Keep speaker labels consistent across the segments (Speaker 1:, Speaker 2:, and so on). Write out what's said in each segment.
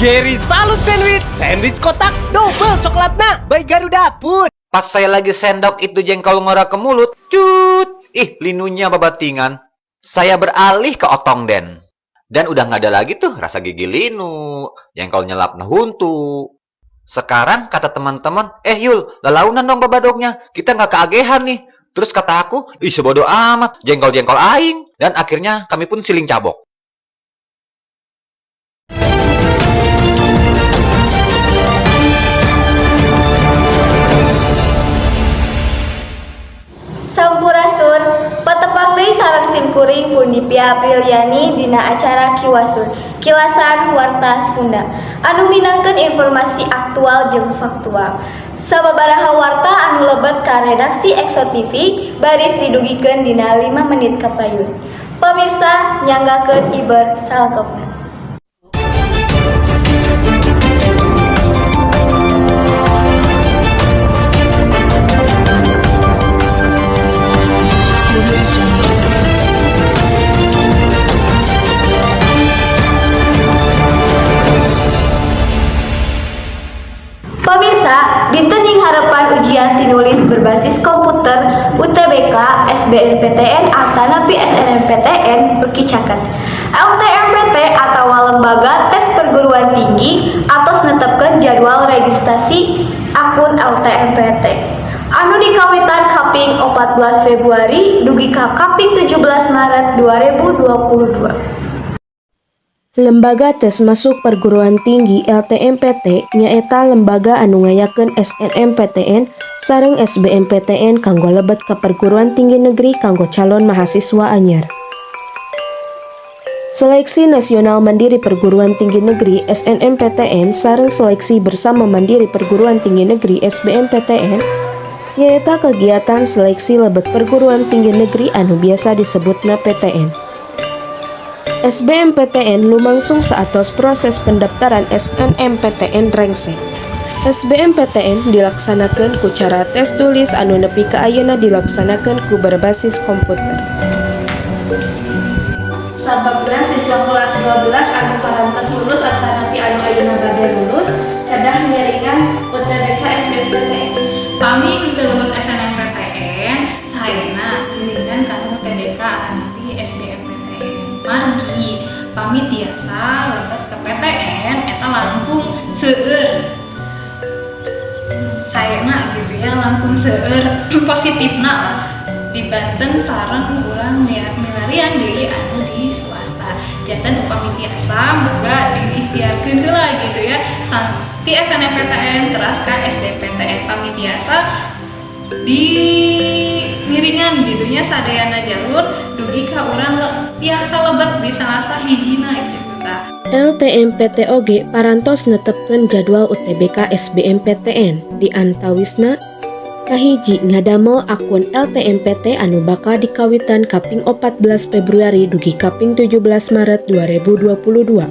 Speaker 1: Gary Salut Sandwich, sandwich kotak double coklatna by Garuda Food.
Speaker 2: Pas saya lagi sendok itu jengkol ngora ke mulut, cut, linunya babatingan. Saya beralih ke otong den. Dan udah nggak ada lagi tuh rasa gigi linu, jengkol nyelap nehuntu. Sekarang kata teman-teman, Yul, lalaunan dong babadognya, kita nggak keagehan nih. Terus kata aku, sebodoh amat, jengkol-jengkol aing. Dan akhirnya kami pun siling cabok.
Speaker 3: Sampurasun, patepang deui sareng simkuring Pundipia Apriliani dina acara Kiwasun, Kilasan Warta Sunda, anu minangkeun informasi aktual jeung faktual. Sababaraha warta anu lebet ka redaksi Exo TV baris didugikeun dina 5 menit kapayun. Pamirsa nyanggakeun iber salkopna. Pemirsa, dinten ing harapan ujian tinulis berbasis komputer UTBK, SBMPTN, atanapi SNMPTN beuki caket. LTMPT atau Lembaga Tes Perguruan Tinggi atos netepkeun jadwal registrasi akun LTMPT. Anu dikawitan kaping 14 Februari dugi ka kaping 17 Maret 2022.
Speaker 4: Lembaga Tes Masuk Perguruan Tinggi LTMPT nyaeta lembaga anu ngayakeun SNMPTN sareng SBMPTN kanggo lebet ka perguruan tinggi negeri kanggo calon mahasiswa anyar. Seleksi Nasional Mandiri Perguruan Tinggi Negeri SNMPTN sareng Seleksi Bersama Mandiri Perguruan Tinggi Negeri SBMPTN nyaeta kegiatan seleksi lebet perguruan tinggi negeri anu biasa disebutna PTN. SBMPTN lumangsung saatos proses pendaftaran SNMPTN rengsek. SBMPTN dilaksanakeun ku cara tes tulis anu nepi ka ayeuna dilaksanakeun ku berbasis komputer.
Speaker 5: Sababna siswa kelas 12 anu parantos lulus atanapi anu ayeuna bade lulus kedah nyaringan UTBK SBMPTN.
Speaker 6: Pami henteu lulus SNMPTN sahayeuna ngiringan kana UTBK atanapi SBMPTN. Margi pami tiasa lebet ke PTN eta langkung seueur. Sayeuna gitu ya langkung seueur positifna lah di Banten sareng urang milarian deui anu di swasta. Janten upami tiasa boga diikhtiarkeun heula gitu ya. Ti SNMPTN teras ka SBMPTN pami tiasa di miringan gitunya sadayana jalur dugi ka urang tiasa lebet di salasa hijina gitu ta.
Speaker 4: LTMPT oge parantos netepkeun jadwal UTBK SBMPTN di antawisna kahiji ngadamel akun LTMPT anu bakal dikawitan kaping 14 Februari dugi kaping 17 Maret 2022.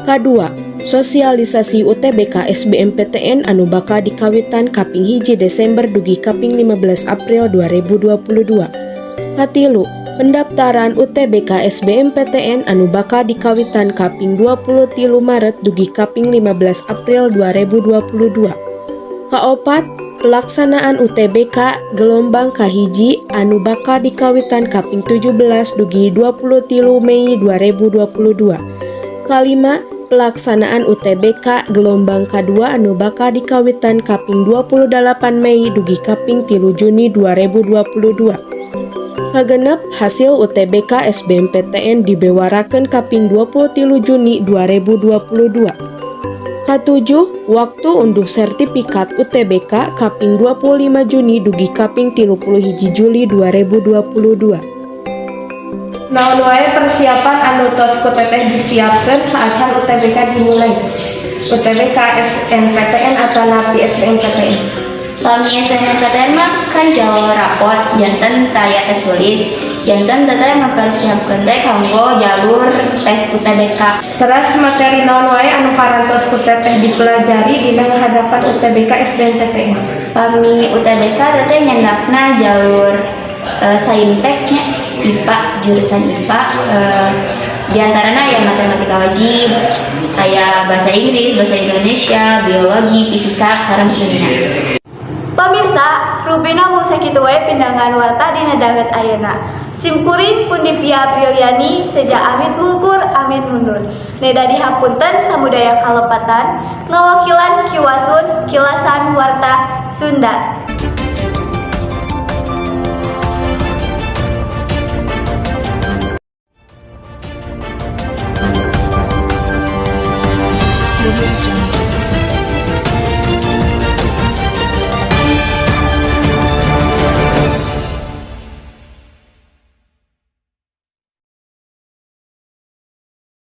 Speaker 4: Kadua, sosialisasi UTBK SBMPTN anu bakal dikawitan kaping 1 Desember dugi kaping 15 April 2022. Katilu, pendaftaran UTBK SBMPTN anu bakal dikawitan kaping 23 Maret dugi kaping 15 April 2022. Kaopat, pelaksanaan UTBK gelombang kahiji anu bakal dikawitan kaping 17 dugi 23 Mei 2022. Kalima, pelaksanaan UTBK gelombang kedua anu bakal dikawitan kaping 28 Mei dugi kaping 3 Juni 2022. Kagenep hasil UTBK SBMPTN dibewarakeun kaping 23 Juni 2022. Katujuh, waktu unduh sertifikat UTBK kaping 25 Juni dugi kaping 31 Juli 2022.
Speaker 5: Naon wae persiapan anu tos ku teteh disiapkeun saacan UTBK dimulai. UTBK SNMPTN atanapi SBMPTN.
Speaker 3: Pami SNMPTN mah kan jauh rapot janten taya tes tulis. Janten teteh mempersiapkeun teh kanggo jalur tes UTBK.
Speaker 5: Teras materi naon wae anu parantos ku teteh dipelajari dina hadapan UTBK SBMPTN.
Speaker 3: Pami UTBK teteh nyandapna jalur sainteknya IPA, jurusan IPA, Di antaranya ya matematika wajib, kayak bahasa Inggris, bahasa Indonesia, biologi, fisika, sareng ilmiah. Pemirsa, Rubina mung sakitu wae pindangan warta dina danget ayeuna. Simkuring pundi Pia Prilyani sejak amit mungkur amit mundur. Neda dihapunten samudaya kalepatan ngawakilan kiwasun kilasan warta Sunda.